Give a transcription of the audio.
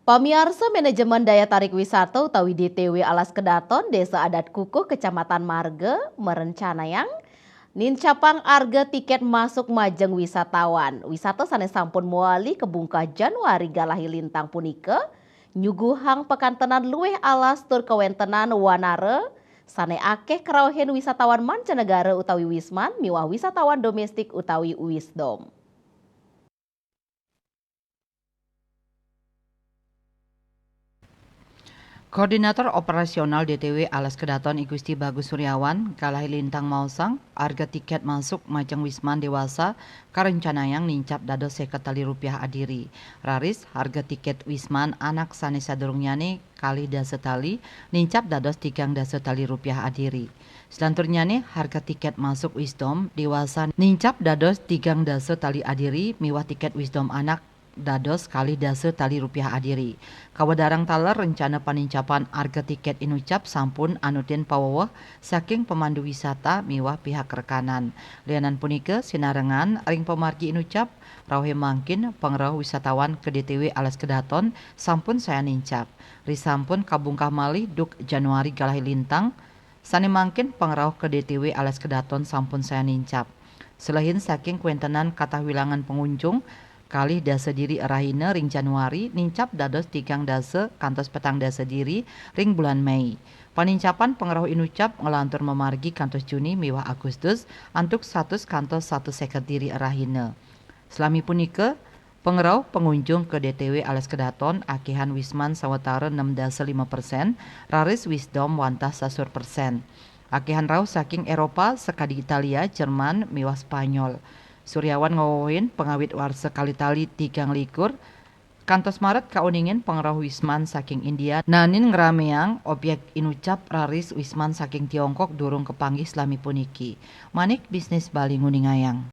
Pamiarsa Manajemen Daya Tarik Wisata utawi DTW Alas Kedaton Desa Adat Kukuh Kecamatan Marge merencanayang nincapang harga tiket masuk majeng wisatawan. Wisata sanes sampun muali ke bungkah Januari galahi lintang punika nyuguhang pekantenan luweh alas tur kewentenan wanare sane akeh kerawahen wisatawan mancanegara utawi wisman miwah wisatawan domestik utawi wisdom. Koordinator Operasional DTW Alas Kedaton Igusti Bagus Suryawan kalahi lintang mausang harga tiket masuk majeng wisman dewasa karencanayang nincap dados Rp50 adiri. Raris harga tiket wisman anak sanes sadurungyane kalih dasa tali nincap dados Rp3 adiri. Selanturnyane harga tiket masuk wisdom dewasa nincap dados Rp3 adiri miwah tiket wisdom anak dados kalih dasa tali rupiah adiri. Kawadarang taler rencana panincapan harga tiket inucap sampun anutin pawaweh saking pemandu wisata miwah pihak rekanan. Lianan punika sinarengan ring pemargi inucap rawuh mangkin pangrauh wisatawan ke DTW Alas Kedaton sampun saya nincap. Risampun kabungkah malih duk Januari galahi lintang sane mangkin pangrauh ke DTW Alas Kedaton sampun saya nincap. Selain saking kuentenan kata wilangan pengunjung kalih dasa diri rahina ring Januari nincap dados 3 dasa kantos petang dasa diri ring bulan Mei. Panincapan pengrauh inucap ngelantur memargi kantos Juni miwah Agustus antuk 100 kantos 150 diri rahina. Selami punika pengrauh pengunjung ke DTW Alas Kedaton akehan wisman sawetara 6,5%, raris wisdom wantah 100%. Akehan rauh saking Eropa sekadi Italia, Jerman miwah Spanyol. Suryawan ngawuhin pengawit warsa kali-tali 3 kantos Maret kauningin pengrauh wisman saking India nanin ngerameang objek inucap raris wisman saking Tiongkok durung kepanggih selami puniki. Manik bisnis Bali nguningayang.